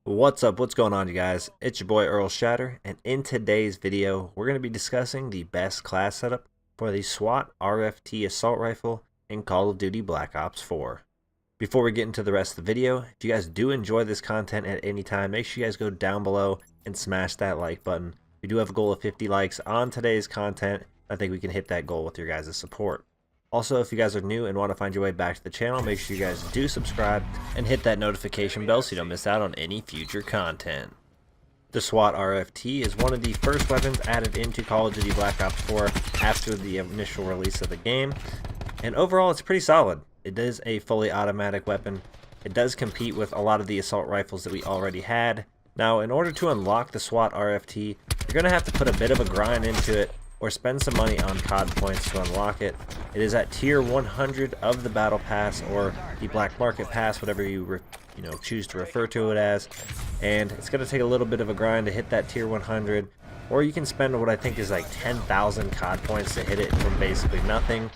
What's up? What's going on, you guys? It's your boy Earl Shatter, and in today's video, we're going to be discussing the best class setup for the SWAT RFT assault rifle in Call of Duty Black Ops 4. Before we get into the rest of the video, if you guys do enjoy this content at any time, make sure you guys go down below and smash that like button. We do have a goal of 50 likes on today's content. I think we can hit that goal with your guys' support. Also, if you guys are new and want to find your way back to the channel, make sure you guys do subscribe and hit that notification bell so you don't miss out on any future content. The SWAT RFT is one of the first weapons added into Call of Duty Black Ops 4 after the initial release of the game, and overall it's pretty solid. It is a fully automatic weapon. It does compete with a lot of the assault rifles that we already had. Now, in order to unlock the SWAT RFT, you're going to have to put a bit of a grind into it or spend some money on COD points to unlock it. It is at tier 100 of the battle pass, or the black market pass, whatever you choose to refer to it as, and it's going to take a little bit of a grind to hit that tier 100, or you can spend what I think is like 10,000 COD points to hit it from basically nothing.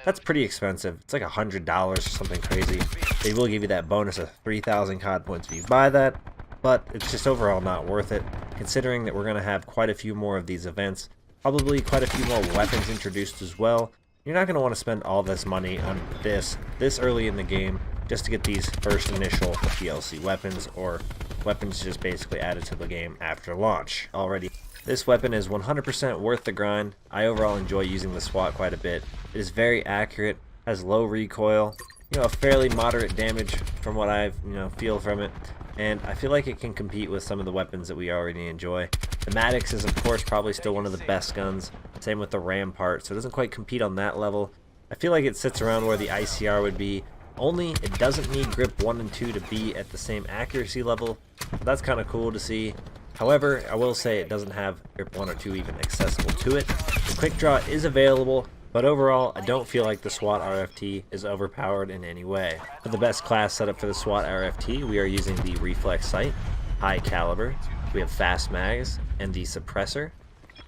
That's pretty expensive. It's like $100 or something crazy. They will give you that bonus of 3,000 COD points if you buy that, but it's just overall not worth it, considering that we're going to have quite a few more of these events. Probably quite a few more weapons introduced as well. You're not going to want to spend all this money on this early in the game just to get these first initial DLC weapons, or weapons just basically added to the game after launch already. This weapon is 100% worth the grind. I overall enjoy using the SWAT quite a bit. It is very accurate, has low recoil, a fairly moderate damage from what I feel from it, and I feel like it can compete with some of the weapons that we already enjoy. The Maddox is of course probably still one of the best guns, same with the Rampart, so it doesn't quite compete on that level. I feel like it sits around where the ICR would be, only it doesn't need grip 1 and 2 to be at the same accuracy level. That's kind of cool to see. However, I will say it doesn't have grip 1 or 2 even accessible to it. The quick draw is available, but overall I don't feel like the SWAT RFT is overpowered in any way. For the best class setup for the SWAT RFT, we are using the reflex sight, high caliber, we have fast mags, and the suppressor.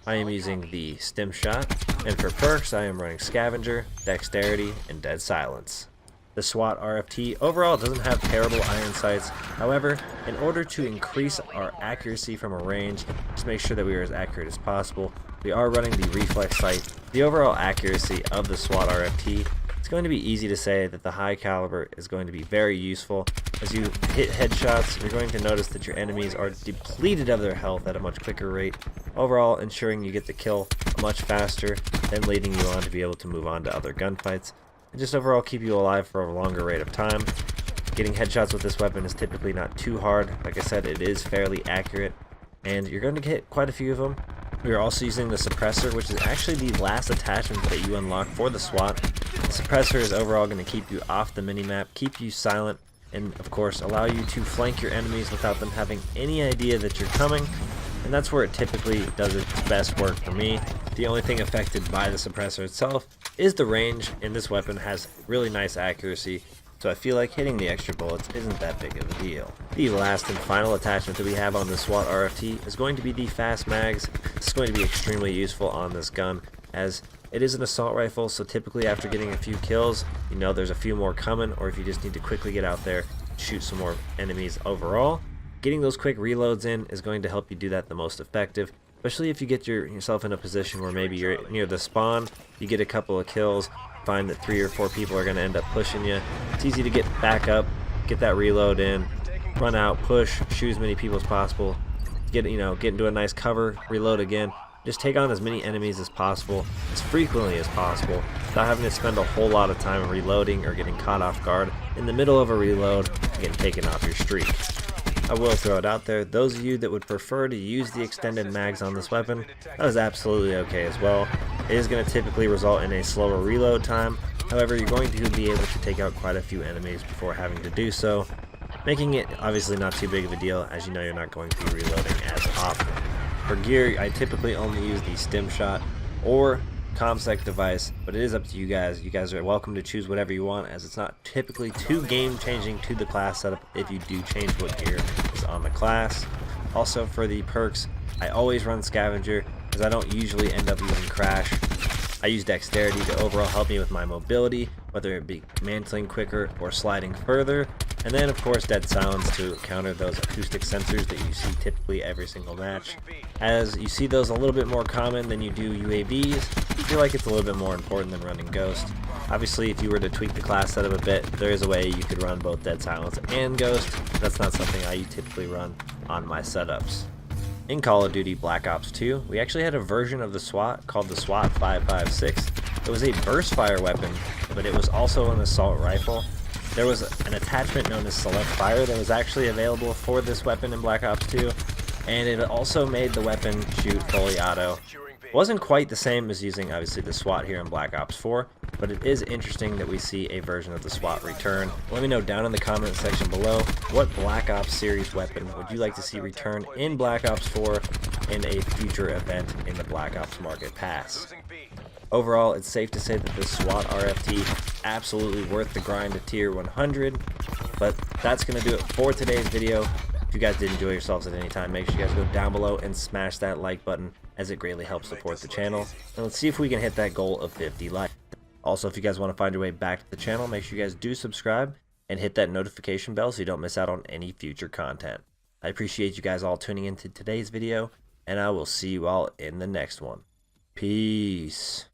I am using the stim shot, and for perks I am running scavenger, dexterity, and dead silence. The SWAT RFT overall doesn't have terrible iron sights. However, in order to increase our accuracy from a range, just make sure that we are as accurate as possible, we are running the reflex sight. The overall accuracy of the SWAT RFT, it's going to be easy to say that the high caliber is going to be very useful. As you hit headshots, you're going to notice that your enemies are depleted of their health at a much quicker rate, overall ensuring you get the kill much faster, then leading you on to be able to move on to other gunfights, and just overall keep you alive for a longer rate of time. Getting headshots with this weapon is typically not too hard. Like I said, it is fairly accurate, and you're going to get quite a few of them. We are also using the suppressor, which is actually the last attachment that you unlock for the SWAT. The suppressor is overall going to keep you off the minimap, keep you silent, and of course allow you to flank your enemies without them having any idea that you're coming, and that's where it typically does its best work for me. The only thing affected by the suppressor itself is the range, and this weapon has really nice accuracy, so I feel like hitting the extra bullets isn't that big of a deal. The last and final attachment that we have on the SWAT RFT is going to be the fast mags. This is going to be extremely useful on this gun, as it is an assault rifle, so typically after getting a few kills, there's a few more coming, or if you just need to quickly get out there and shoot some more enemies overall, getting those quick reloads in is going to help you do that the most effective, especially if you get yourself in a position where maybe you're near the spawn, you get a couple of kills, find that 3 or 4 people are going to end up pushing you. It's easy to get back up, get that reload in, run out, push, shoot as many people as possible, get into a nice cover, reload again. Just take on as many enemies as possible, as frequently as possible, without having to spend a whole lot of time reloading or getting caught off guard in the middle of a reload and getting taken off your streak. I will throw it out there, those of you that would prefer to use the extended mags on this weapon, that is absolutely okay as well. It is going to typically result in a slower reload time, however you're going to be able to take out quite a few enemies before having to do so, making it obviously not too big of a deal, as you know you're not going to be reloading as often. For gear, I typically only use the stim shot or ComSec device, but it is up to you guys. You guys are welcome to choose whatever you want, as it's not typically too game changing to the class setup if you do change what gear is on the class. Also for the perks, I always run scavenger, as I don't usually end up using crash. I use dexterity to overall help me with my mobility, whether it be mantling quicker or sliding further. And then of course dead silence to counter those acoustic sensors that you see typically every single match. As you see those a little bit more common than you do UAVs, I feel like it's a little bit more important than running Ghost. Obviously, if you were to tweak the class setup a bit, there is a way you could run both dead silence and Ghost. That's not something I typically run on my setups. In Call of Duty Black Ops 2, we actually had a version of the SWAT called the SWAT 556. It was a burst fire weapon, but it was also an assault rifle. There was an attachment known as Select Fire that was actually available for this weapon in Black Ops 2, and it also made the weapon shoot fully auto. It wasn't quite the same as using obviously the SWAT here in Black Ops 4, but it is interesting that we see a version of the SWAT return. Let me know down in the comment section below, what Black Ops series weapon would you like to see return in Black Ops 4 in a future event in the Black Ops Market Pass. Overall, it's safe to say that the SWAT RFT absolutely worth the grind to tier 100, but that's going to do it for today's video. If you guys did enjoy yourselves at any time, make sure you guys go down below and smash that like button, as it greatly helps support the channel. And let's see if we can hit that goal of 50 likes. Also, if you guys want to find your way back to the channel, make sure you guys do subscribe and hit that notification bell so you don't miss out on any future content. I appreciate you guys all tuning into today's video, and I will see you all in the next one. Peace.